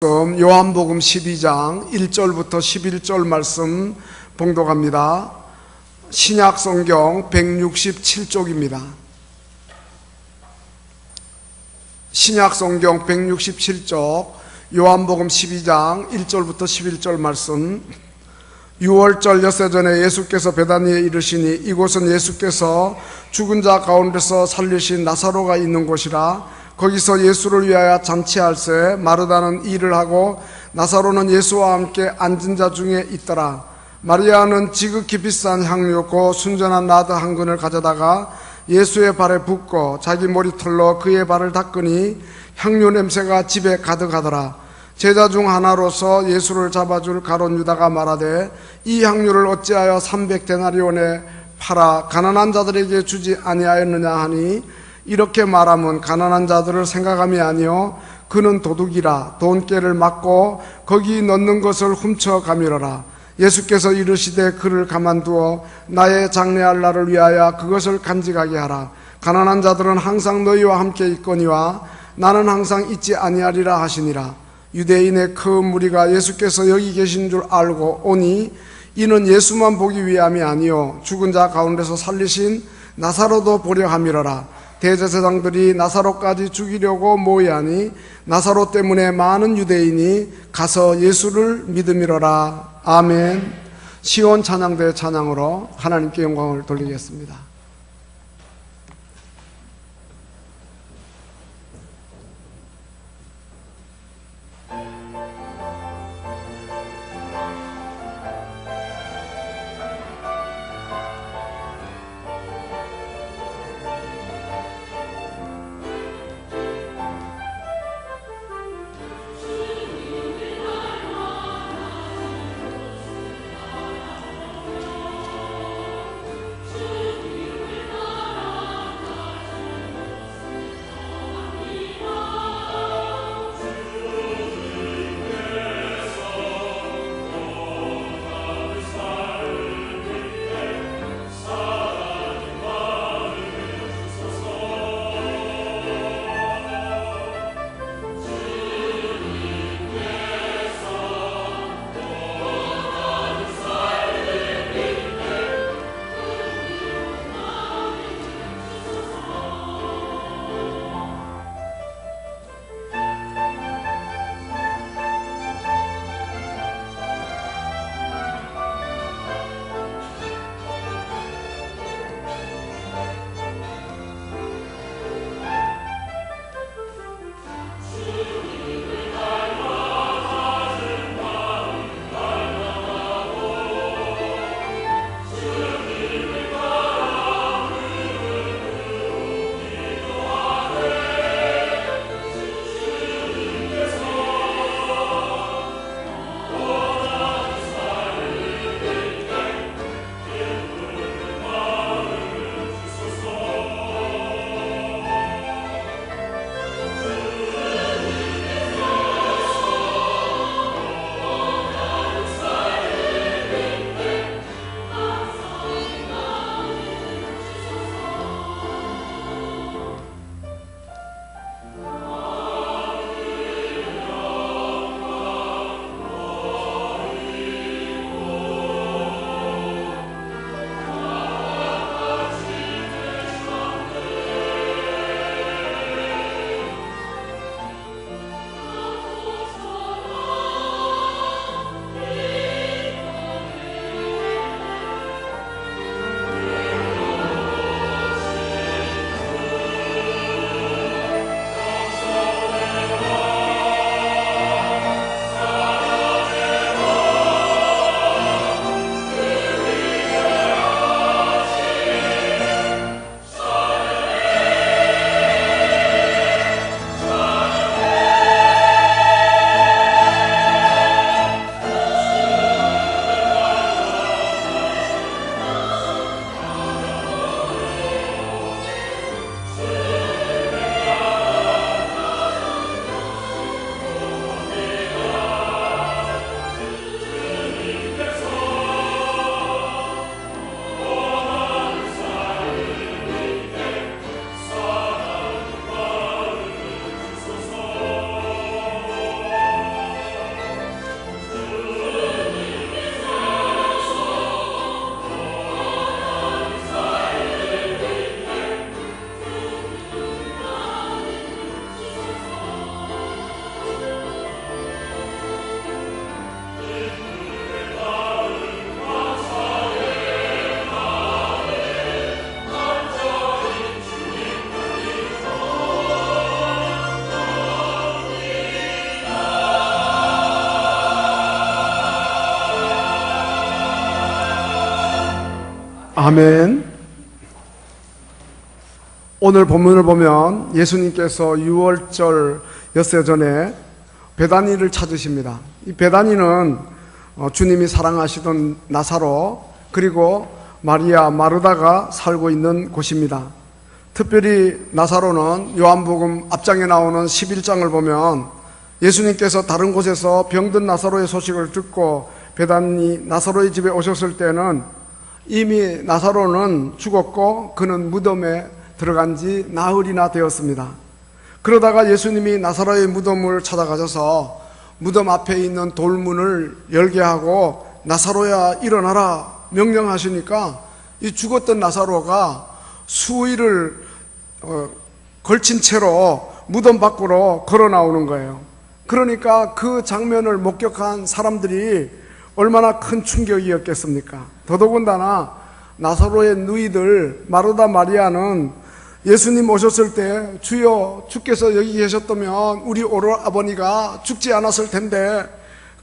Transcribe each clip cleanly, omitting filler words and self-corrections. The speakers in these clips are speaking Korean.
요한복음 12장 1절부터 11절 말씀 봉독합니다. 신약성경 167쪽입니다. 신약성경 167쪽 요한복음 12장 1절부터 11절 말씀. 6월절 엿새 전에 예수께서 베다니에 이르시니 이곳은 예수께서 죽은 자 가운데서 살리신 나사로가 있는 곳이라. 거기서 예수를 위하여 잔치할새 마르다는 일을 하고 나사로는 예수와 함께 앉은 자 중에 있더라. 마리아는 지극히 비싼 향유 곧 순전한 나드 한 근을 가져다가 예수의 발에 붓고 자기 머리털로 그의 발을 닦으니 향유 냄새가 집에 가득하더라. 제자 중 하나로서 예수를 잡아줄 가룟 유다가 말하되 이 향유를 어찌하여 300데나리온에 팔아 가난한 자들에게 주지 아니하였느냐 하니 이렇게 말하면 가난한 자들을 생각함이 아니요 그는 도둑이라 돈깨를 맞고 거기 넣는 것을 훔쳐가미러라. 예수께서 이르시되 그를 가만두어 나의 장래할 날을 위하여 그것을 간직하게 하라. 가난한 자들은 항상 너희와 함께 있거니와 나는 항상 있지 아니하리라 하시니라. 유대인의 큰 무리가 예수께서 여기 계신 줄 알고 오니 이는 예수만 보기 위함이 아니요 죽은 자 가운데서 살리신 나사로도 보려 함이러라. 대제사장들이 나사로까지 죽이려고 모이하니 나사로 때문에 많은 유대인이 가서 예수를 믿음이로라. 아멘. 시온 찬양대 찬양으로 하나님께 영광을 돌리겠습니다. 아멘. 오늘 본문을 보면 예수님께서 유월절 엿새 전에 베다니를 찾으십니다. 이 베다니는 주님이 사랑하시던 나사로 그리고 마리아, 마르다가 살고 있는 곳입니다. 특별히 나사로는 요한복음 앞장에 나오는 11장을 보면 예수님께서 다른 곳에서 병든 나사로의 소식을 듣고 베다니 나사로의 집에 오셨을 때는 이미 나사로는 죽었고 그는 무덤에 들어간 지 나흘이나 되었습니다. 그러다가 예수님이 나사로의 무덤을 찾아가셔서 무덤 앞에 있는 돌문을 열게 하고 나사로야 일어나라 명령하시니까 이 죽었던 나사로가 수의를 걸친 채로 무덤 밖으로 걸어 나오는 거예요. 그러니까 그 장면을 목격한 사람들이 얼마나 큰 충격이었겠습니까? 더더군다나 나사로의 누이들 마르다 마리아는 예수님 오셨을 때 주여 주께서 여기 계셨다면 우리 오라버니가 죽지 않았을 텐데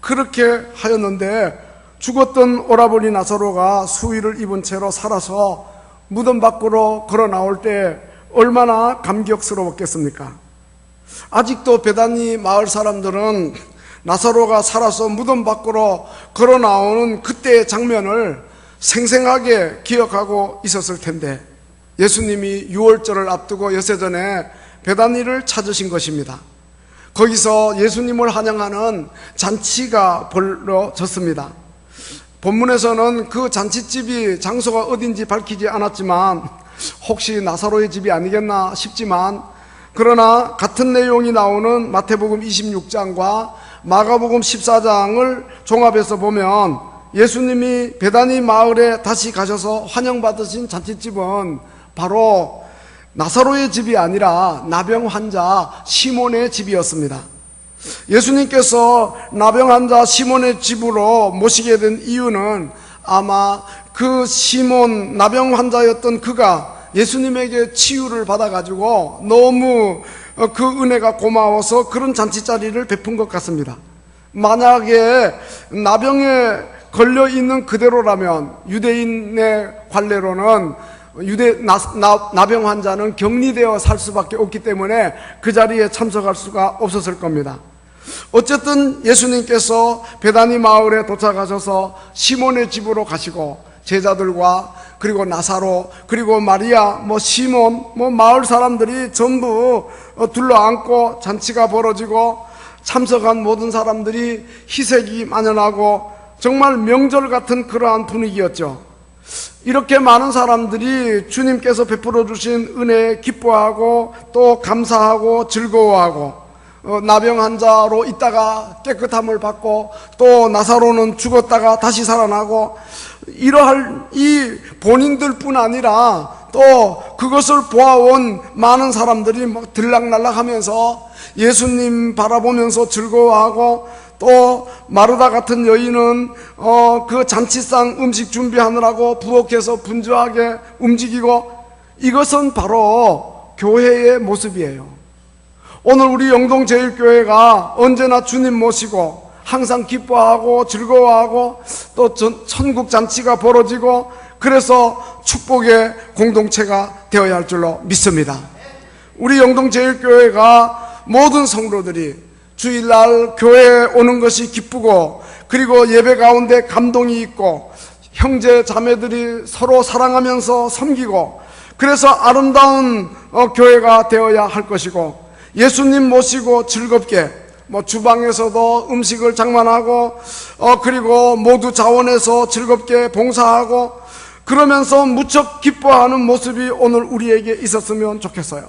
그렇게 하였는데 죽었던 오라버니 나사로가 수의를 입은 채로 살아서 무덤 밖으로 걸어 나올 때 얼마나 감격스러웠겠습니까? 아직도 베다니 마을 사람들은 나사로가 살아서 무덤 밖으로 걸어 나오는 그때의 장면을 생생하게 기억하고 있었을 텐데 예수님이 유월절을 앞두고 엿새 전에 베다니를 찾으신 것입니다. 거기서 예수님을 환영하는 잔치가 벌어졌습니다. 본문에서는 그 잔치집이 장소가 어딘지 밝히지 않았지만 혹시 나사로의 집이 아니겠나 싶지만 그러나 같은 내용이 나오는 마태복음 26장과 마가복음 14장을 종합해서 보면 예수님이 베다니 마을에 다시 가셔서 환영받으신 잔치집은 바로 나사로의 집이 아니라 나병 환자 시몬의 집이었습니다. 예수님께서 나병 환자 시몬의 집으로 모시게 된 이유는 아마 그 시몬 나병 환자였던 그가 예수님에게 치유를 받아가지고 너무 그 은혜가 고마워서 그런 잔치자리를 베푼 것 같습니다. 만약에 나병에 걸려있는 그대로라면 유대인의 관례로는 나병 환자는 격리되어 살 수밖에 없기 때문에 그 자리에 참석할 수가 없었을 겁니다. 어쨌든 예수님께서 베다니 마을에 도착하셔서 시몬의 집으로 가시고 제자들과 그리고 나사로 그리고 마리아 시몬 마을 사람들이 전부 둘러앉고 잔치가 벌어지고 참석한 모든 사람들이 희색이 만연하고 정말 명절 같은 그러한 분위기였죠. 이렇게 많은 사람들이 주님께서 베풀어 주신 은혜에 기뻐하고 또 감사하고 즐거워하고 나병 환자로 있다가 깨끗함을 받고 또 나사로는 죽었다가 다시 살아나고 이러할 이 본인들뿐 아니라 또 그것을 보아온 많은 사람들이 들락날락하면서 예수님 바라보면서 즐거워하고 또 마르다 같은 여인은 그 잔치상 음식 준비하느라고 부엌에서 분주하게 움직이고 이것은 바로 교회의 모습이에요. 오늘 우리 영동제일교회가 언제나 주님 모시고 항상 기뻐하고 즐거워하고 또 천국 잔치가 벌어지고 그래서 축복의 공동체가 되어야 할 줄로 믿습니다. 우리 영동제일교회가 모든 성도들이 주일날 교회에 오는 것이 기쁘고 그리고 예배 가운데 감동이 있고 형제 자매들이 서로 사랑하면서 섬기고 그래서 아름다운 교회가 되어야 할 것이고 예수님 모시고 즐겁게 주방에서도 음식을 장만하고 그리고 모두 자원해서 즐겁게 봉사하고 그러면서 무척 기뻐하는 모습이 오늘 우리에게 있었으면 좋겠어요.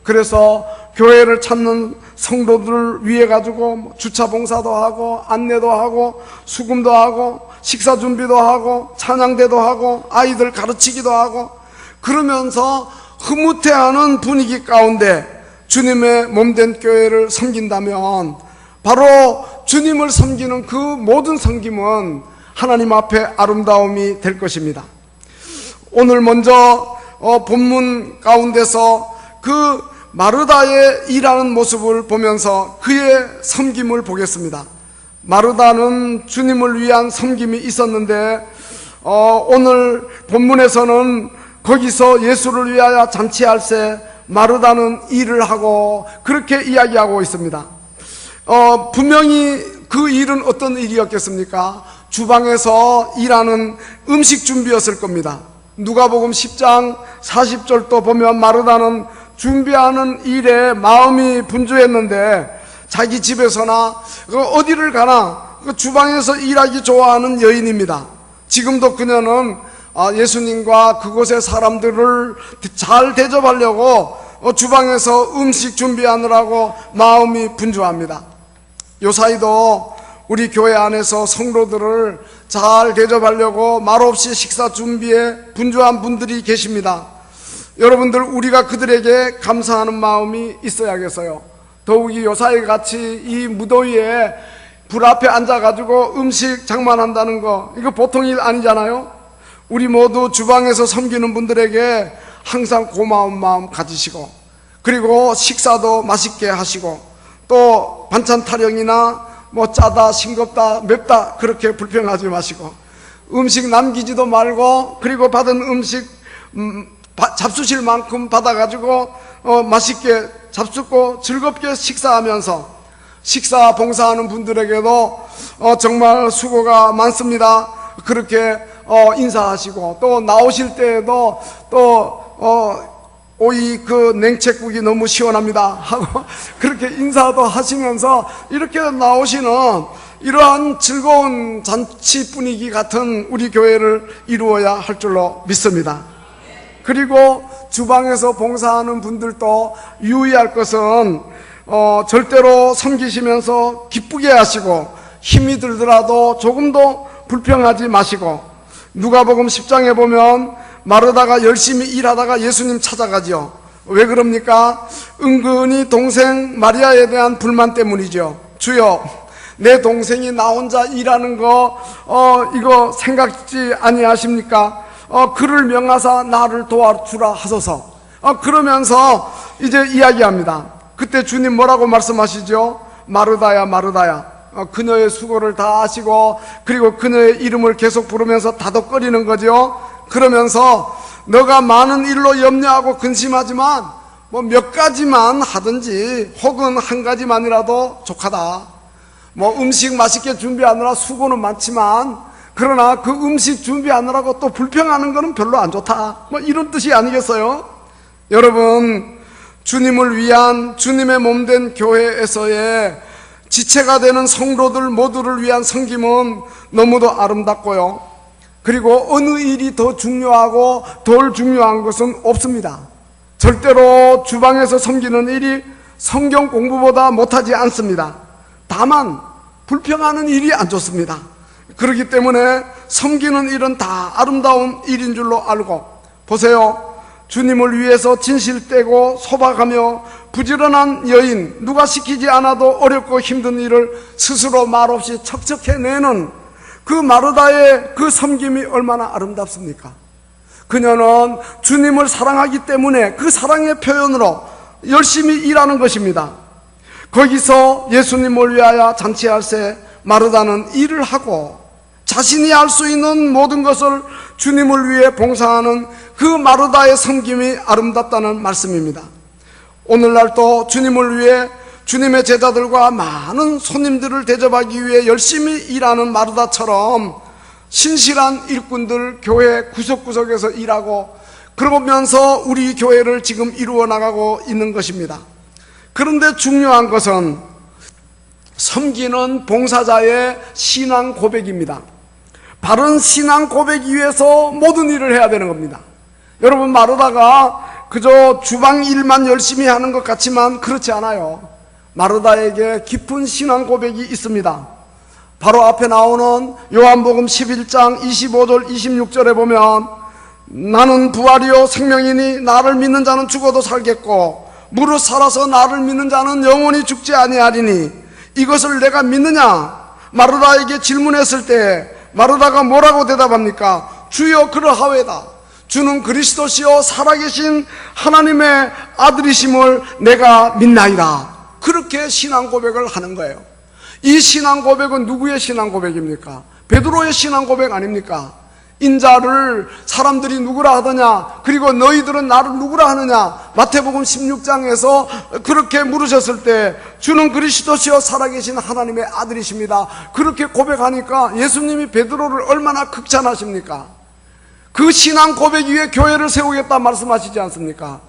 그래서 교회를 찾는 성도들을 위해 가지고 주차 봉사도 하고 안내도 하고 수금도 하고 식사 준비도 하고 찬양대도 하고 아이들 가르치기도 하고 그러면서 흐뭇해하는 분위기 가운데 주님의 몸된 교회를 섬긴다면 바로 주님을 섬기는 그 모든 섬김은 하나님 앞에 아름다움이 될 것입니다. 오늘 먼저 본문 가운데서 그 마르다의 일하는 모습을 보면서 그의 섬김을 보겠습니다. 마르다는 주님을 위한 섬김이 있었는데 오늘 본문에서는 거기서 예수를 위하여 잔치할세 마르다는 일을 하고 그렇게 이야기하고 있습니다. 분명히 그 일은 어떤 일이었겠습니까? 주방에서 일하는 음식 준비였을 겁니다. 누가복음 10장 40절도 보면 마르다는 준비하는 일에 마음이 분주했는데 자기 집에서나 어디를 가나 주방에서 일하기 좋아하는 여인입니다. 지금도 그녀는 예수님과 그곳의 사람들을 잘 대접하려고 주방에서 음식 준비하느라고 마음이 분주합니다. 요사이도 우리 교회 안에서 성도들을 잘 대접하려고 말없이 식사 준비에 분주한 분들이 계십니다. 여러분들, 우리가 그들에게 감사하는 마음이 있어야겠어요. 더욱이 요사이 같이 이 무더위에 불 앞에 앉아가지고 음식 장만한다는 거, 이거 보통 일 아니잖아요. 우리 모두 주방에서 섬기는 분들에게 항상 고마운 마음 가지시고, 그리고 식사도 맛있게 하시고, 또 반찬 타령이나 짜다, 싱겁다, 맵다 그렇게 불평하지 마시고, 음식 남기지도 말고, 그리고 받은 음식 잡수실 만큼 받아가지고 맛있게 잡수고 즐겁게 식사하면서, 식사 봉사하는 분들에게도 정말 수고가 많습니다 그렇게 인사하시고, 또 나오실 때에도 오이 그 냉채국이 너무 시원합니다 하고 그렇게 인사도 하시면서 이렇게 나오시는 이러한 즐거운 잔치 분위기 같은 우리 교회를 이루어야 할 줄로 믿습니다. 그리고 주방에서 봉사하는 분들도 유의할 것은 절대로 섬기시면서 기쁘게 하시고, 힘이 들더라도 조금도 불평하지 마시고, 누가복음 10장에 보면 마르다가 열심히 일하다가 예수님 찾아가죠. 왜 그럽니까? 은근히 동생 마리아에 대한 불만 때문이죠. 주여, 내 동생이 나 혼자 일하는 거 이거 생각지 아니하십니까? 그를 명하사 나를 도와주라 하소서. 그러면서 이제 이야기합니다. 그때 주님 뭐라고 말씀하시죠? 마르다야, 마르다야, 그녀의 수고를 다 하시고, 그리고 그녀의 이름을 계속 부르면서 다독거리는 거죠. 그러면서 너가 많은 일로 염려하고 근심하지만 몇 가지만 하든지, 혹은 한 가지만이라도 족하다. 음식 맛있게 준비하느라 수고는 많지만, 그러나 그 음식 준비하느라고 또 불평하는 거는 별로 안 좋다, 이런 뜻이 아니겠어요? 여러분, 주님을 위한, 주님의 몸된 교회에서의 지체가 되는 성도들 모두를 위한 섬김은 너무도 아름답고요, 그리고 어느 일이 더 중요하고 덜 중요한 것은 없습니다. 절대로 주방에서 섬기는 일이 성경 공부보다 못하지 않습니다. 다만 불평하는 일이 안 좋습니다. 그렇기 때문에 섬기는 일은 다 아름다운 일인 줄로 알고, 보세요, 주님을 위해서 진실되고 소박하며 부지런한 여인, 누가 시키지 않아도 어렵고 힘든 일을 스스로 말없이 척척해내는 그 마르다의 그 섬김이 얼마나 아름답습니까? 그녀는 주님을 사랑하기 때문에 그 사랑의 표현으로 열심히 일하는 것입니다. 거기서 예수님을 위하여 잔치할세 마르다는 일을 하고, 자신이 할 수 있는 모든 것을 주님을 위해 봉사하는 그 마르다의 섬김이 아름답다는 말씀입니다. 오늘날 또 주님을 위해 주님의 제자들과 많은 손님들을 대접하기 위해 열심히 일하는 마르다처럼 신실한 일꾼들 교회 구석구석에서 일하고, 그러면서 우리 교회를 지금 이루어 나가고 있는 것입니다. 그런데 중요한 것은 섬기는 봉사자의 신앙 고백입니다. 바른 신앙 고백이 위해서 모든 일을 해야 되는 겁니다. 여러분, 마르다가 그저 주방 일만 열심히 하는 것 같지만 그렇지 않아요. 마르다에게 깊은 신앙 고백이 있습니다. 바로 앞에 나오는 요한복음 11장 25절 26절에 보면, 나는 부활이요 생명이니 나를 믿는 자는 죽어도 살겠고 무릇 살아서 나를 믿는 자는 영원히 죽지 아니하리니 이것을 내가 믿느냐? 마르다에게 질문했을 때 마르다가 뭐라고 대답합니까? 주여 그러하외다. 주는 그리스도시요 살아계신 하나님의 아들이심을 내가 믿나이다. 그렇게 신앙 고백을 하는 거예요. 이 신앙 고백은 누구의 신앙 고백입니까? 베드로의 신앙 고백 아닙니까? 인자를 사람들이 누구라 하더냐, 그리고 너희들은 나를 누구라 하느냐, 마태복음 16장에서 그렇게 물으셨을 때 주는 그리스도시요 살아계신 하나님의 아들이십니다, 그렇게 고백하니까 예수님이 베드로를 얼마나 극찬하십니까? 그 신앙 고백 위에 교회를 세우겠다 말씀하시지 않습니까?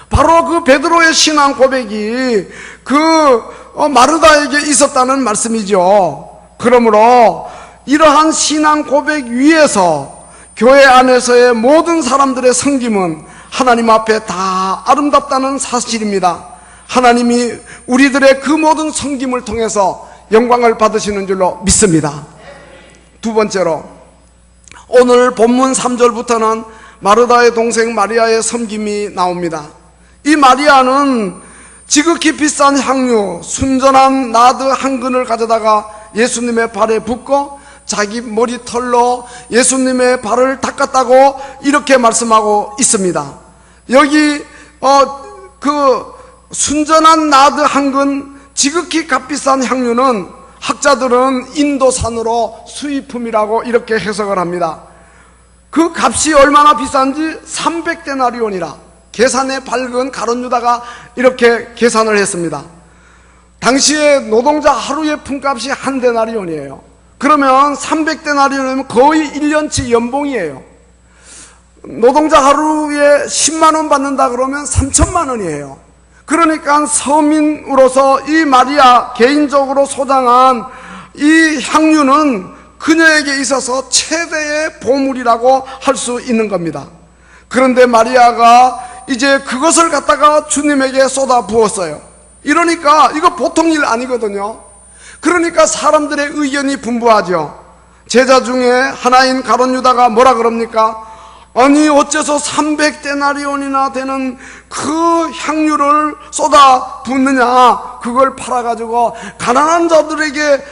바로 그 베드로의 신앙 고백이 마르다에게 있었다는 말씀이죠. 그러므로 이러한 신앙 고백 위에서 교회 안에서의 모든 사람들의 섬김은 하나님 앞에 다 아름답다는 사실입니다. 하나님이 우리들의 그 모든 섬김을 통해서 영광을 받으시는 줄로 믿습니다. 두 번째로, 오늘 본문 3절부터는 마르다의 동생 마리아의 섬김이 나옵니다. 이 마리아는 지극히 비싼 향유, 순전한 나드 한 근을 가져다가 예수님의 발에 붓고 자기 머리털로 예수님의 발을 닦았다고 이렇게 말씀하고 있습니다. 여기 그 순전한 나드 한 근, 지극히 값비싼 향유는 학자들은 인도산으로 수입품이라고 이렇게 해석을 합니다. 그 값이 얼마나 비싼지 300데나리온이라 계산에 밝은 가룟 유다가 이렇게 계산을 했습니다. 당시에 노동자 하루의 품값이 한 데나리온이에요. 그러면 300데나리온이면 거의 1년치 연봉이에요. 노동자 하루에 10만 원 받는다 그러면 3천만 원이에요. 그러니까 서민으로서 이 마리아 개인적으로 소장한 이 향유는 그녀에게 있어서 최대의 보물이라고 할 수 있는 겁니다. 그런데 마리아가 이제 그것을 갖다가 주님에게 쏟아 부었어요. 이러니까 이거 보통 일 아니거든요. 그러니까 사람들의 의견이 분분하죠. 제자 중에 하나인 가룟 유다가 뭐라 그럽니까? 아니 어째서 300데나리온이나 되는 그 향유를 쏟아 붓느냐, 그걸 팔아가지고 가난한 자들에게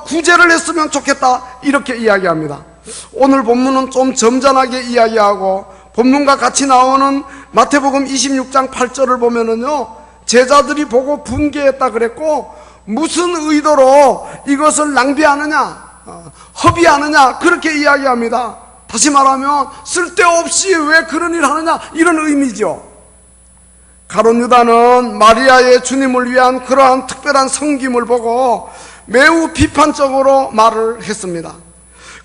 구제를 했으면 좋겠다, 이렇게 이야기합니다. 오늘 본문은 좀 점잖하게 이야기하고 본문과 같이 나오는 마태복음 26장 8절을 보면은요, 제자들이 보고 분개했다 그랬고 무슨 의도로 이것을 낭비하느냐, 허비하느냐, 그렇게 이야기합니다. 다시 말하면 쓸데없이 왜 그런 일을 하느냐, 이런 의미죠. 가룟 유다는 마리아의 주님을 위한 그러한 특별한 섬김을 보고 매우 비판적으로 말을 했습니다.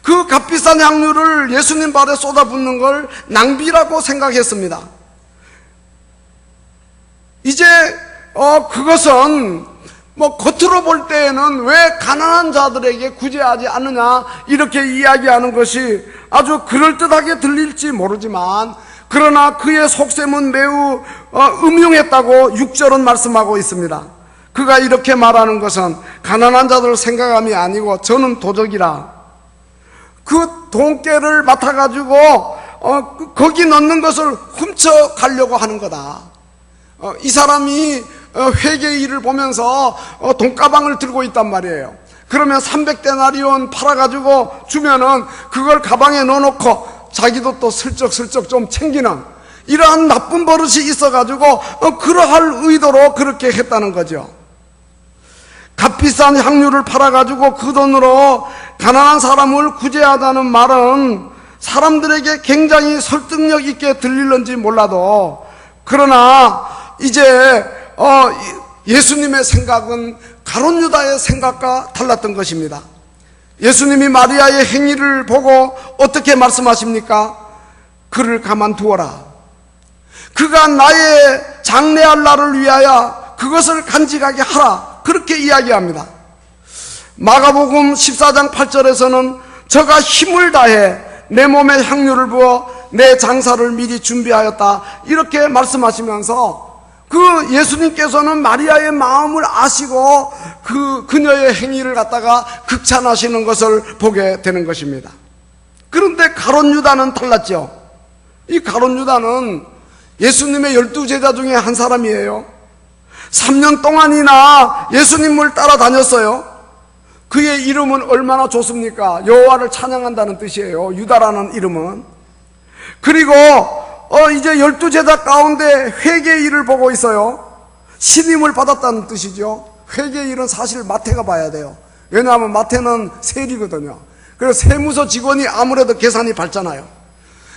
그 값비싼 향유를 예수님 발에 쏟아붓는 걸 낭비라고 생각했습니다. 이제 그것은 겉으로 볼 때에는 왜 가난한 자들에게 구제하지 않느냐, 이렇게 이야기하는 것이 아주 그럴듯하게 들릴지 모르지만, 그러나 그의 속셈은 매우 음흉했다고 6절은 말씀하고 있습니다. 그가 이렇게 말하는 것은 가난한 자들 생각함이 아니고 저는 도적이라, 그 돈깨를 맡아가지고 거기 넣는 것을 훔쳐가려고 하는 거다. 이 사람이 회개의 일을 보면서 돈가방을 들고 있단 말이에요. 그러면 300데나리온 팔아가지고 주면은 그걸 가방에 넣어놓고 자기도 또 슬쩍슬쩍 좀 챙기는 이러한 나쁜 버릇이 있어가지고 그러할 의도로 그렇게 했다는 거죠. 값비싼 향유를 팔아가지고 그 돈으로 가난한 사람을 구제하다는 말은 사람들에게 굉장히 설득력 있게 들릴는지 몰라도, 그러나 이제 예수님의 생각은 가룟 유다의 생각과 달랐던 것입니다. 예수님이 마리아의 행위를 보고 어떻게 말씀하십니까? 그를 가만두어라. 그가 나의 장래할 날을 위하여 그것을 간직하게 하라, 그렇게 이야기합니다. 마가복음 14장 8절에서는 저가 힘을 다해 내 몸에 향유를 부어 내 장사를 미리 준비하였다, 이렇게 말씀하시면서 그 예수님께서는 마리아의 마음을 아시고 그녀의 행위를 갖다가 극찬하시는 것을 보게 되는 것입니다. 그런데 가룟 유다는 달랐죠. 이 가룟 유다는 예수님의 12제자 중에 한 사람이에요. 3년 동안이나 예수님을 따라다녔어요. 그의 이름은 얼마나 좋습니까? 여호와를 찬양한다는 뜻이에요, 유다라는 이름은. 그리고 이제 12제자 가운데 회개의 일을 보고 있어요. 신임을 받았다는 뜻이죠. 회개의 일은 사실 마태가 봐야 돼요. 왜냐하면 마태는 세리거든요. 그래서 세무서 직원이 아무래도 계산이 밝잖아요.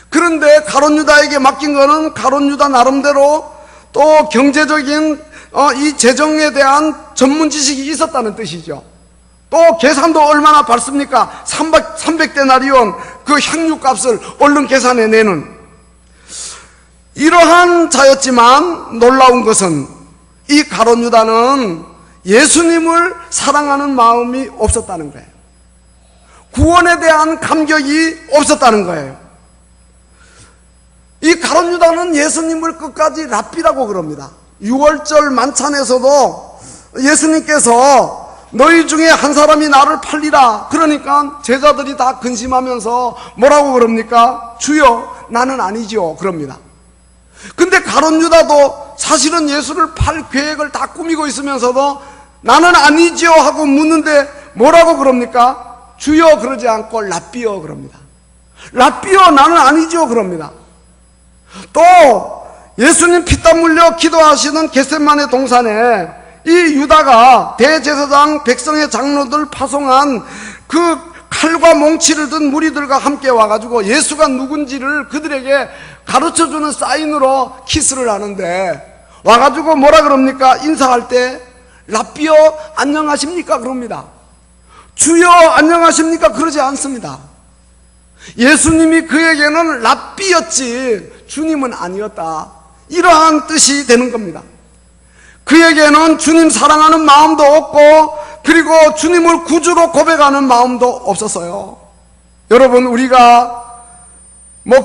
그런데 가룟 유다에게 맡긴 거는 가룟 유다 나름대로 또 경제적인 이 재정에 대한 전문 지식이 있었다는 뜻이죠. 또 계산도 얼마나 밝습니까? 300데나리온 그 향유값을 얼른 계산해내는 이러한 자였지만 놀라운 것은 이 가룟 유다는 예수님을 사랑하는 마음이 없었다는 거예요. 구원에 대한 감격이 없었다는 거예요. 이 가룟 유다는 예수님을 끝까지 랍비라고 그럽니다. 6월절 만찬에서도 예수님께서 너희 중에 한 사람이 나를 팔리라 그러니까 제자들이 다 근심하면서 뭐라고 그럽니까? 주여 나는 아니죠 그럽니다. 근데 가룟 유다도 사실은 예수를 팔 계획을 다 꾸미고 있으면서도 나는 아니죠 하고 묻는데 뭐라고 그럽니까? 주여 그러지 않고 랍비여 그럽니다. 랍비여 나는 아니죠 그럽니다. 또 예수님 피땀 흘려 기도하시는 겟세마네 동산에 이 유다가 대제사장 백성의 장로들 파송한 그 칼과 몽치를 든 무리들과 함께 와가지고 예수가 누군지를 그들에게 가르쳐주는 사인으로 키스를 하는데 와가지고 뭐라 그럽니까? 인사할 때 랍비여 안녕하십니까? 그럽니다. 주여 안녕하십니까? 그러지 않습니다. 예수님이 그에게는 랍비였지 주님은 아니었다. 이러한 뜻이 되는 겁니다. 그에게는 주님 사랑하는 마음도 없고 그리고 주님을 구주로 고백하는 마음도 없었어요. 여러분 우리가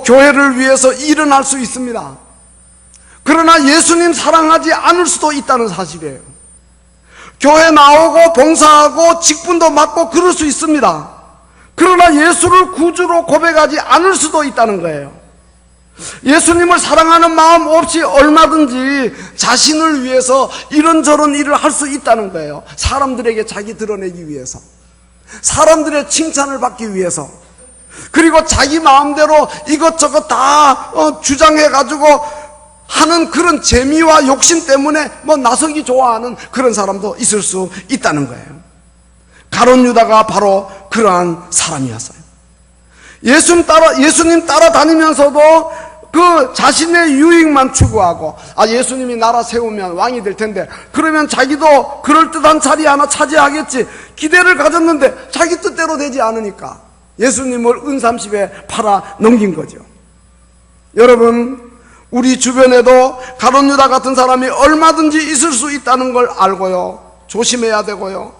교회를 위해서 일은 할 수 있습니다. 그러나 예수님 사랑하지 않을 수도 있다는 사실이에요. 교회 나오고 봉사하고 직분도 맡고 그럴 수 있습니다. 그러나 예수를 구주로 고백하지 않을 수도 있다는 거예요. 예수님을 사랑하는 마음 없이 얼마든지 자신을 위해서 이런저런 일을 할 수 있다는 거예요. 사람들에게 자기 드러내기 위해서, 사람들의 칭찬을 받기 위해서, 그리고 자기 마음대로 이것저것 다 주장해가지고 하는 그런 재미와 욕심 때문에 나서기 좋아하는 그런 사람도 있을 수 있다는 거예요. 가룟 유다가 바로 그러한 사람이었어요. 예수님 따라다니면서도 그 자신의 유익만 추구하고 예수님이 나라 세우면 왕이 될 텐데 그러면 자기도 그럴듯한 자리 하나 차지하겠지 기대를 가졌는데 자기 뜻대로 되지 않으니까 예수님을 은삼십에 팔아 넘긴 거죠. 여러분 우리 주변에도 가룟 유다 같은 사람이 얼마든지 있을 수 있다는 걸 알고요 조심해야 되고요.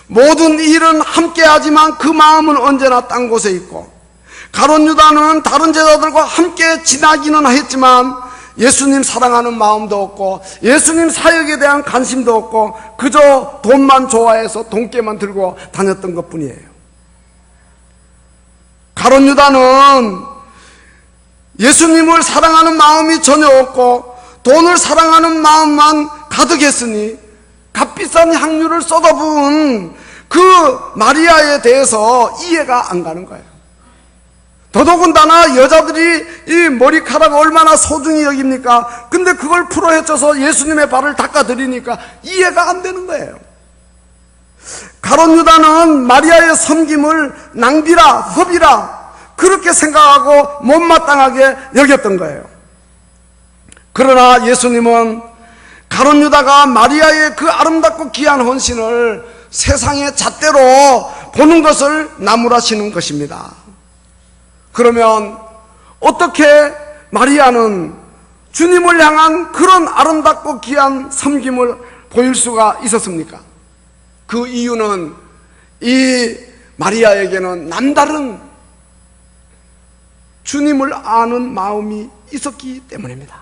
모든 일은 함께하지만 그 마음은 언제나 딴 곳에 있고 가룟 유다는 다른 제자들과 함께 지나기는 했지만 예수님 사랑하는 마음도 없고 예수님 사역에 대한 관심도 없고 그저 돈만 좋아해서 돈깨만 들고 다녔던 것뿐이에요. 가룟 유다는 예수님을 사랑하는 마음이 전혀 없고 돈을 사랑하는 마음만 가득했으니 값비싼 향유를 쏟아부은 그 마리아에 대해서 이해가 안 가는 거예요. 더더군다나 여자들이 이 머리카락을 얼마나 소중히 여깁니까? 근데 그걸 풀어헤쳐서 예수님의 발을 닦아드리니까 이해가 안 되는 거예요. 가룟 유다는 마리아의 섬김을 낭비라 허비라 그렇게 생각하고 못마땅하게 여겼던 거예요. 그러나 예수님은 가룟 유다가 마리아의 그 아름답고 귀한 헌신을 세상의 잣대로 보는 것을 나무라시는 것입니다. 그러면 어떻게 마리아는 주님을 향한 그런 아름답고 귀한 섬김을 보일 수가 있었습니까? 그 이유는 이 마리아에게는 남다른 주님을 아는 마음이 있었기 때문입니다.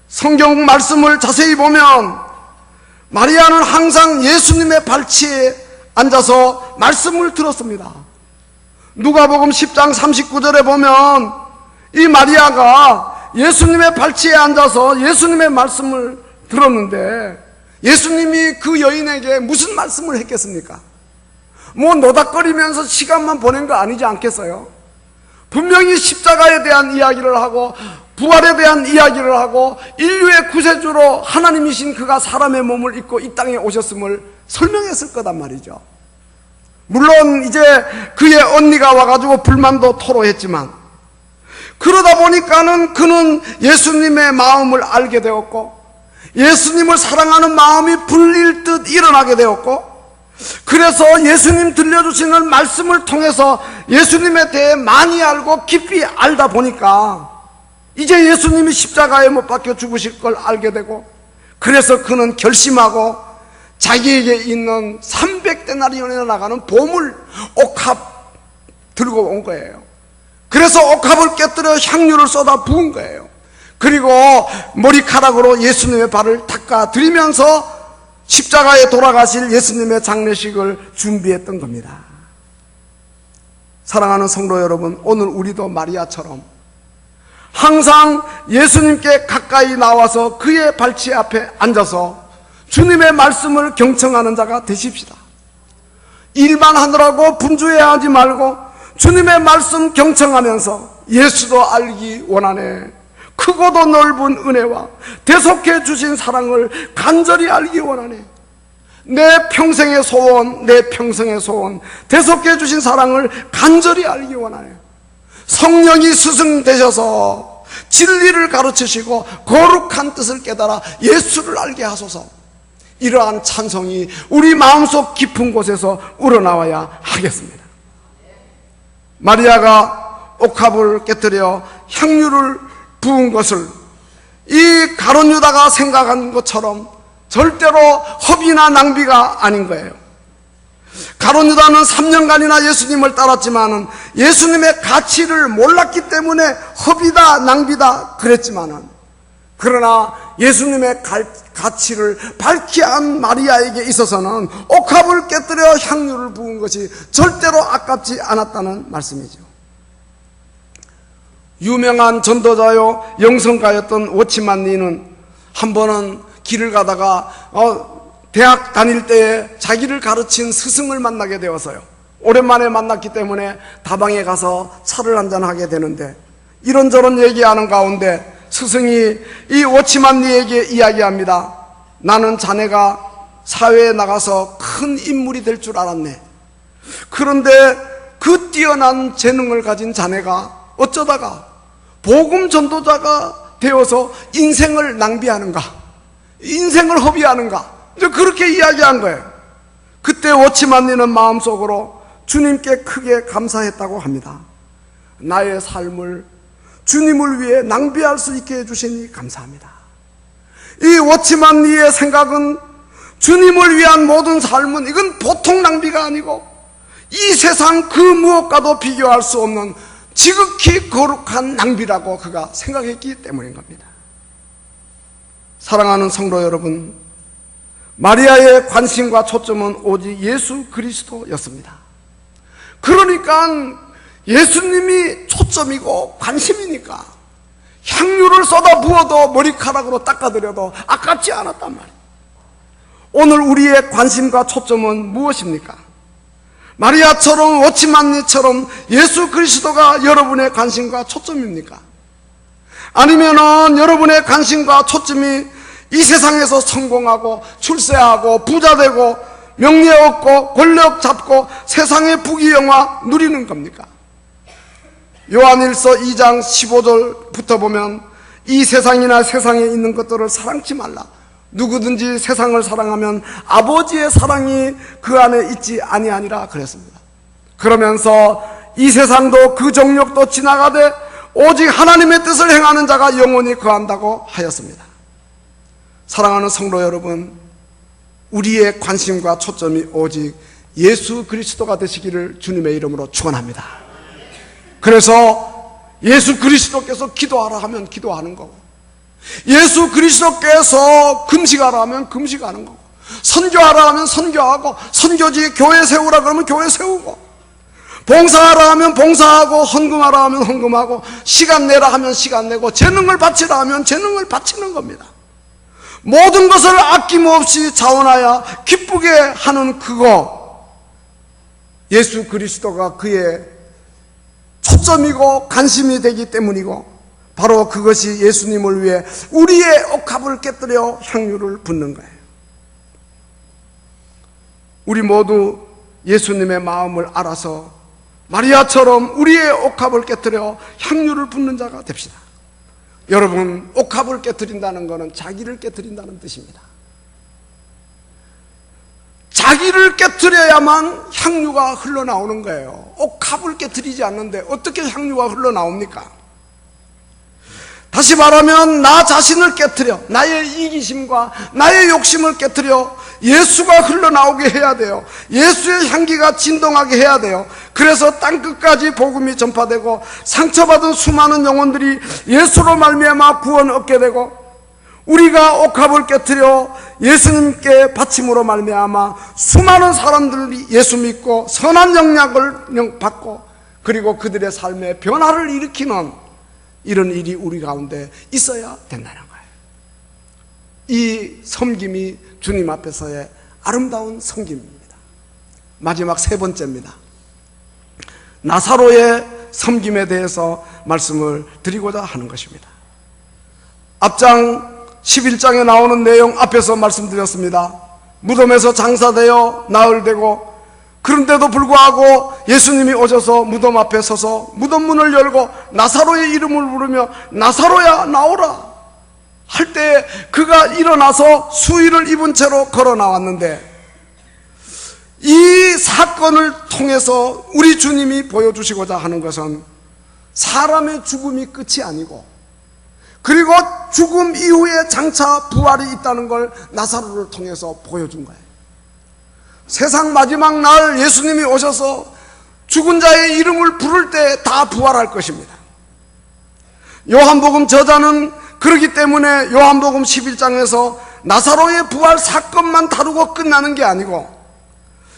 성경 말씀을 자세히 보면 마리아는 항상 예수님의 발치에 앉아서 말씀을 들었습니다. 누가복음 10장 39절에 보면 이 마리아가 예수님의 발치에 앉아서 예수님의 말씀을 들었는데 예수님이 그 여인에게 무슨 말씀을 했겠습니까? 노닥거리면서 시간만 보낸 거 아니지 않겠어요? 분명히 십자가에 대한 이야기를 하고 부활에 대한 이야기를 하고 인류의 구세주로 하나님이신 그가 사람의 몸을 입고 이 땅에 오셨음을 설명했을 거단 말이죠. 물론 이제 그의 언니가 와가지고 불만도 토로했지만, 그러다 보니까는 그는 예수님의 마음을 알게 되었고, 예수님을 사랑하는 마음이 불일 듯 일어나게 되었고, 그래서 예수님 들려주시는 말씀을 통해서 예수님에 대해 많이 알고 깊이 알다 보니까 이제 예수님이 십자가에 못 박혀 죽으실 걸 알게 되고, 그래서 그는 결심하고 자기에게 있는 300데나리온에 나가는 보물 옥합 들고 온 거예요. 그래서 옥합을 깨뜨려 향유를 쏟아 부은 거예요. 그리고 머리카락으로 예수님의 발을 닦아드리면서 십자가에 돌아가실 예수님의 장례식을 준비했던 겁니다. 사랑하는 성도 여러분, 오늘 우리도 마리아처럼 항상 예수님께 가까이 나와서 그의 발치 앞에 앉아서 주님의 말씀을 경청하는 자가 되십시다. 일만 하느라고 분주해하지 말고 주님의 말씀 경청하면서 예수도 알기 원하네, 크고도 넓은 은혜와 대속해 주신 사랑을 간절히 알기 원하네, 내 평생의 소원, 내 평생의 소원, 대속해 주신 사랑을 간절히 알기 원하네. 성령이 스승 되셔서 진리를 가르치시고 거룩한 뜻을 깨달아 예수를 알게 하소서. 이러한 찬송이 우리 마음속 깊은 곳에서 우러나와야 하겠습니다. 마리아가 옥합을 깨뜨려 향유를 부은 것을 이 가룟 유다가 생각한 것처럼 절대로 허비나 낭비가 아닌 거예요. 가룟 유다는 3년간이나 예수님을 따랐지만은 예수님의 가치를 몰랐기 때문에 허비다 낭비다 그랬지만은, 그러나 예수님의 가치를 밝히 안 마리아에게 있어서는 옥합을 깨뜨려 향유를 부은 것이 절대로 아깝지 않았다는 말씀이죠. 유명한 전도자요 영성가였던 워치만 리는 한 번은 길을 가다가 대학 다닐 때에 자기를 가르친 스승을 만나게 되어서요, 오랜만에 만났기 때문에 다방에 가서 차를 한잔하게 되는데, 이런저런 얘기하는 가운데 스승이 이 워치만 리에게 이야기합니다. 나는 자네가 사회에 나가서 큰 인물이 될 줄 알았네. 그런데 그 뛰어난 재능을 가진 자네가 어쩌다가 복음 전도자가 되어서 인생을 낭비하는가, 인생을 허비하는가, 이제 그렇게 이야기한 거예요. 그때 워치만 리는 마음속으로 주님께 크게 감사했다고 합니다. 나의 삶을 주님을 위해 낭비할 수 있게 해주시니 감사합니다. 이 워치만 리의 생각은 주님을 위한 모든 삶은 이건 보통 낭비가 아니고 이 세상 그 무엇과도 비교할 수 없는 지극히 거룩한 낭비라고 그가 생각했기 때문인 겁니다. 사랑하는 성도 여러분, 마리아의 관심과 초점은 오직 예수 그리스도였습니다. 그러니까 예수님이 초점이고 관심이니까 향유를 쏟아 부어도 머리카락으로 닦아드려도 아깝지 않았단 말이에요. 오늘 우리의 관심과 초점은 무엇입니까? 마리아처럼 워치만 리처럼 예수 그리스도가 여러분의 관심과 초점입니까? 아니면은 여러분의 관심과 초점이 이 세상에서 성공하고 출세하고 부자되고 명예 얻고 권력 잡고 세상의 부귀영화 누리는 겁니까? 요한일서 2장 15절부터 보면 이 세상이나 세상에 있는 것들을 사랑치 말라. 누구든지 세상을 사랑하면 아버지의 사랑이 그 안에 있지 아니하니라 그랬습니다. 그러면서 이 세상도 그 정욕도 지나가되 오직 하나님의 뜻을 행하는 자가 영원히 거한다고 하였습니다. 사랑하는 성도 여러분, 우리의 관심과 초점이 오직 예수 그리스도가 되시기를 주님의 이름으로 축원합니다. 그래서 예수 그리스도께서 기도하라 하면 기도하는 거고, 예수 그리스도께서 금식하라 하면 금식하는 거고, 선교하라 하면 선교하고, 선교지 교회 세우라 그러면 교회 세우고, 봉사하라 하면 봉사하고, 헌금하라 하면 헌금하고, 시간 내라 하면 시간 내고, 재능을 바치라 하면 재능을 바치는 겁니다. 모든 것을 아낌없이 자원하여 기쁘게 하는 그거, 예수 그리스도가 그의 초점이고 관심이 되기 때문이고, 바로 그것이 예수님을 위해 우리의 옥합을 깨뜨려 향유를 붓는 거예요. 우리 모두 예수님의 마음을 알아서 마리아처럼 우리의 옥합을 깨뜨려 향유를 붓는 자가 됩시다. 여러분, 옥합을 깨뜨린다는 것은 자기를 깨뜨린다는 뜻입니다. 자기를 깨뜨려야만 향유가 흘러나오는 거예요. 옥합을 깨뜨리지 않는데 어떻게 향유가 흘러나옵니까? 다시 말하면 나 자신을 깨뜨려, 나의 이기심과 나의 욕심을 깨뜨려 예수가 흘러나오게 해야 돼요. 예수의 향기가 진동하게 해야 돼요. 그래서 땅끝까지 복음이 전파되고 상처받은 수많은 영혼들이 예수로 말미암아 구원 얻게 되고, 우리가 옥합을 깨뜨려 예수님께 바침으로 말미암아 수많은 사람들이 예수 믿고 선한 영향을 받고, 그리고 그들의 삶에 변화를 일으키는 이런 일이 우리 가운데 있어야 된다는 거예요. 이 섬김이 주님 앞에서의 아름다운 섬김입니다. 마지막 세 번째입니다. 나사로의 섬김에 대해서 말씀을 드리고자 하는 것입니다. 앞장 11장에 나오는 내용 앞에서 말씀드렸습니다. 무덤에서 장사되어 나흘되고, 그런데도 불구하고 예수님이 오셔서 무덤 앞에 서서 무덤 문을 열고 나사로의 이름을 부르며 나사로야 나오라 할 때 그가 일어나서 수의를 입은 채로 걸어 나왔는데, 이 사건을 통해서 우리 주님이 보여주시고자 하는 것은 사람의 죽음이 끝이 아니고, 그리고 죽음 이후에 장차 부활이 있다는 걸 나사로를 통해서 보여준 거예요. 세상 마지막 날 예수님이 오셔서 죽은 자의 이름을 부를 때 다 부활할 것입니다. 요한복음 저자는 그렇기 때문에 요한복음 11장에서 나사로의 부활 사건만 다루고 끝나는 게 아니고,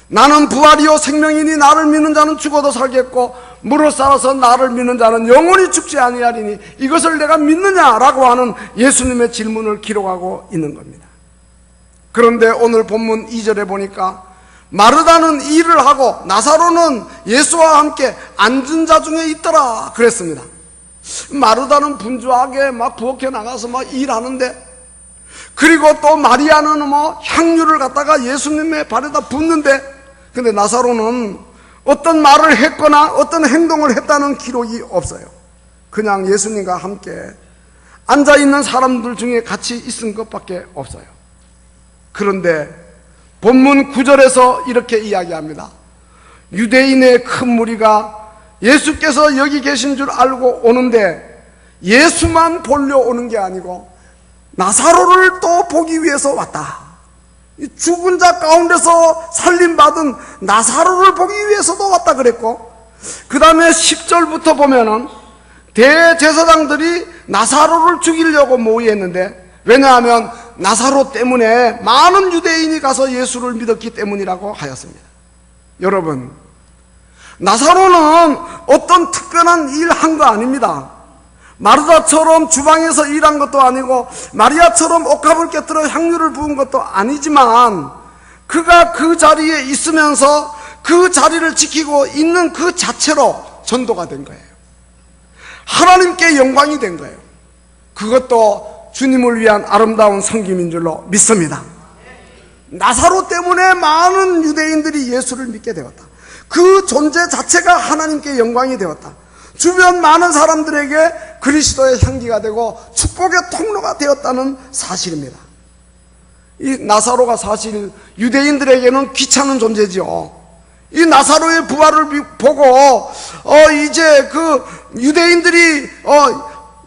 나는 부활이요 생명이니 나를 믿는 자는 죽어도 살겠고 무릇 살아서 나를 믿는 자는 영원히 죽지 아니하리니 이것을 내가 믿느냐라고 하는 예수님의 질문을 기록하고 있는 겁니다. 그런데 오늘 본문 2절에 보니까 마르다는 일을 하고 나사로는 예수와 함께 앉은 자 중에 있더라 그랬습니다. 마르다는 분주하게 막 부엌에 나가서 막 일하는데, 그리고 또 마리아는 뭐 향유를 갖다가 예수님의 발에다 붓는데, 근데 나사로는 어떤 말을 했거나 어떤 행동을 했다는 기록이 없어요. 그냥 예수님과 함께 앉아있는 사람들 중에 같이 있은 것밖에 없어요. 그런데 본문 9절에서 이렇게 이야기합니다. 유대인의 큰 무리가 예수께서 여기 계신 줄 알고 오는데 예수만 보려 오는 게 아니고 나사로를 또 보기 위해서 왔다. 죽은 자 가운데서 살림받은 나사로를 보기 위해서도 왔다 그랬고, 그 다음에 10절부터 보면은 대제사장들이 나사로를 죽이려고 모의했는데, 왜냐하면 나사로 때문에 많은 유대인이 가서 예수를 믿었기 때문이라고 하였습니다. 여러분, 나사로는 어떤 특별한 일 한 거 아닙니다. 마르다처럼 주방에서 일한 것도 아니고 마리아처럼 옥합을 깨뜨려 향유를 부은 것도 아니지만, 그가 그 자리에 있으면서 그 자리를 지키고 있는 그 자체로 전도가 된 거예요. 하나님께 영광이 된 거예요. 그것도 주님을 위한 아름다운 섬김인 줄로 믿습니다. 나사로 때문에 많은 유대인들이 예수를 믿게 되었다. 그 존재 자체가 하나님께 영광이 되었다. 주변 많은 사람들에게 그리스도의 향기가 되고 축복의 통로가 되었다는 사실입니다. 이 나사로가 사실 유대인들에게는 귀찮은 존재죠. 이 나사로의 부활을 보고 이제 그 유대인들이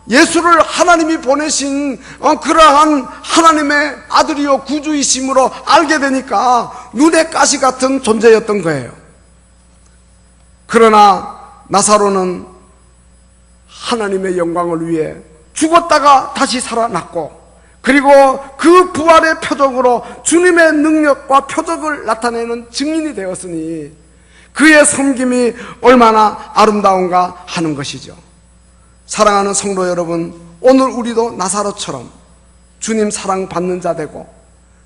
예수를 하나님이 보내신 그러한 하나님의 아들이요 구주이심으로 알게 되니까 눈에 가시 같은 존재였던 거예요. 그러나 나사로는 하나님의 영광을 위해 죽었다가 다시 살아났고, 그리고 그 부활의 표적으로 주님의 능력과 표적을 나타내는 증인이 되었으니 그의 섬김이 얼마나 아름다운가 하는 것이죠. 사랑하는 성도 여러분, 오늘 우리도 나사로처럼 주님 사랑받는 자 되고,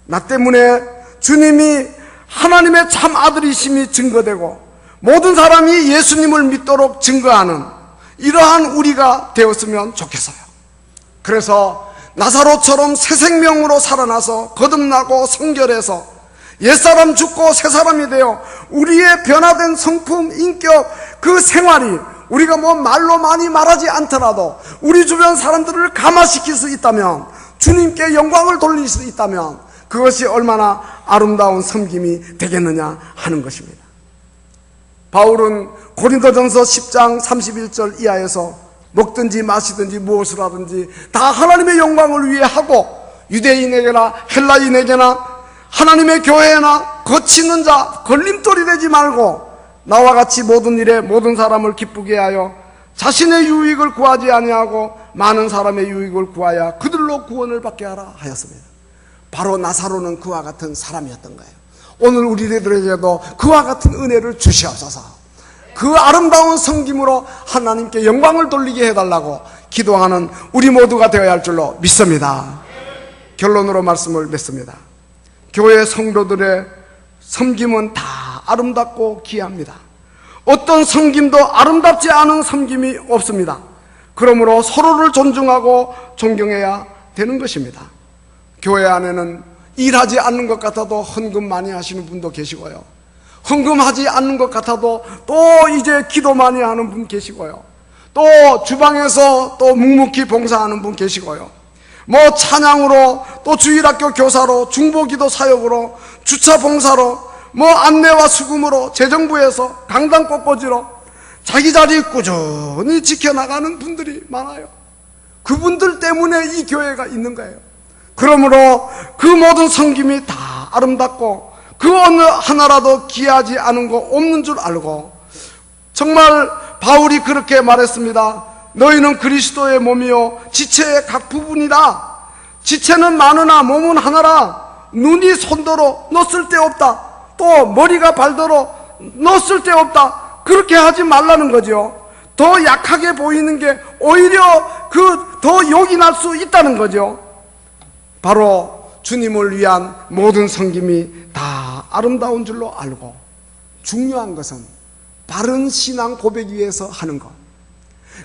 나 때문에 주님이 하나님의 참 아들이심이 증거되고 모든 사람이 예수님을 믿도록 증거하는 이러한 우리가 되었으면 좋겠어요. 그래서 나사로처럼 새 생명으로 살아나서 거듭나고 성결해서 옛사람 죽고 새사람이 되어 우리의 변화된 성품, 인격, 그 생활이 우리가 뭐 말로 많이 말하지 않더라도 우리 주변 사람들을 감화시킬 수 있다면, 주님께 영광을 돌릴 수 있다면 그것이 얼마나 아름다운 섬김이 되겠느냐 하는 것입니다. 바울은 고린도전서 10장 31절 이하에서 먹든지 마시든지 무엇을 하든지 다 하나님의 영광을 위해 하고, 유대인에게나 헬라인에게나 하나님의 교회나 거치는 자 걸림돌이 되지 말고 나와 같이 모든 일에 모든 사람을 기쁘게 하여 자신의 유익을 구하지 아니하고 많은 사람의 유익을 구하여 그들로 구원을 받게 하라 하였습니다. 바로 나사로는 그와 같은 사람이었던 거예요. 오늘 우리들에게도 그와 같은 은혜를 주시옵소서. 그 아름다운 섬김으로 하나님께 영광을 돌리게 해달라고 기도하는 우리 모두가 되어야 할 줄로 믿습니다. 결론으로 말씀을 맺습니다. 교회 성도들의 섬김은 다 아름답고 귀합니다. 어떤 섬김도 아름답지 않은 섬김이 없습니다. 그러므로 서로를 존중하고 존경해야 되는 것입니다. 교회 안에는 일하지 않는 것 같아도 헌금 많이 하시는 분도 계시고요, 헌금하지 않는 것 같아도 또 이제 기도 많이 하는 분 계시고요, 또 주방에서 또 묵묵히 봉사하는 분 계시고요, 뭐 찬양으로, 또 주일학교 교사로, 중보기도 사역으로, 주차 봉사로, 뭐 안내와 수금으로, 재정부에서 강당 꽃꽂이로 자기 자리 꾸준히 지켜나가는 분들이 많아요. 그분들 때문에 이 교회가 있는 거예요. 그러므로 그 모든 섬김이 다 아름답고 그 어느 하나라도 귀하지 않은 거 없는 줄 알고, 정말 바울이 그렇게 말했습니다. 너희는 그리스도의 몸이요 지체의 각 부분이다. 지체는 많으나 몸은 하나라. 눈이 손더러 너 쓸데없다. 또 머리가 발더러 너 쓸데없다. 그렇게 하지 말라는 거죠. 더 약하게 보이는 게 오히려 더 욕이 날 수 있다는 거죠. 바로 주님을 위한 모든 섬김이 다 아름다운 줄로 알고, 중요한 것은 바른 신앙 고백 위에서 하는 것,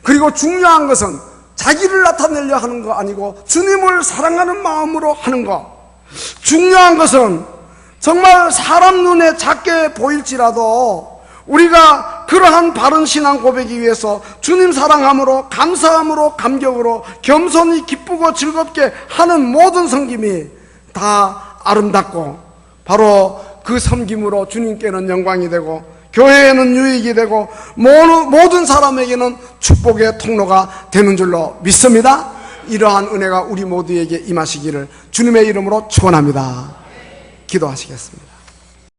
그리고 중요한 것은 자기를 나타내려 하는 거 아니고 주님을 사랑하는 마음으로 하는 것, 중요한 것은 정말 사람 눈에 작게 보일지라도 우리가 그러한 바른 신앙 고백이 위해서 주님 사랑함으로, 감사함으로, 감격으로, 겸손히 기쁘고 즐겁게 하는 모든 섬김이 다 아름답고, 바로 그 섬김으로 주님께는 영광이 되고 교회에는 유익이 되고 모든 사람에게는 축복의 통로가 되는 줄로 믿습니다. 이러한 은혜가 우리 모두에게 임하시기를 주님의 이름으로 축원합니다. 기도하시겠습니다.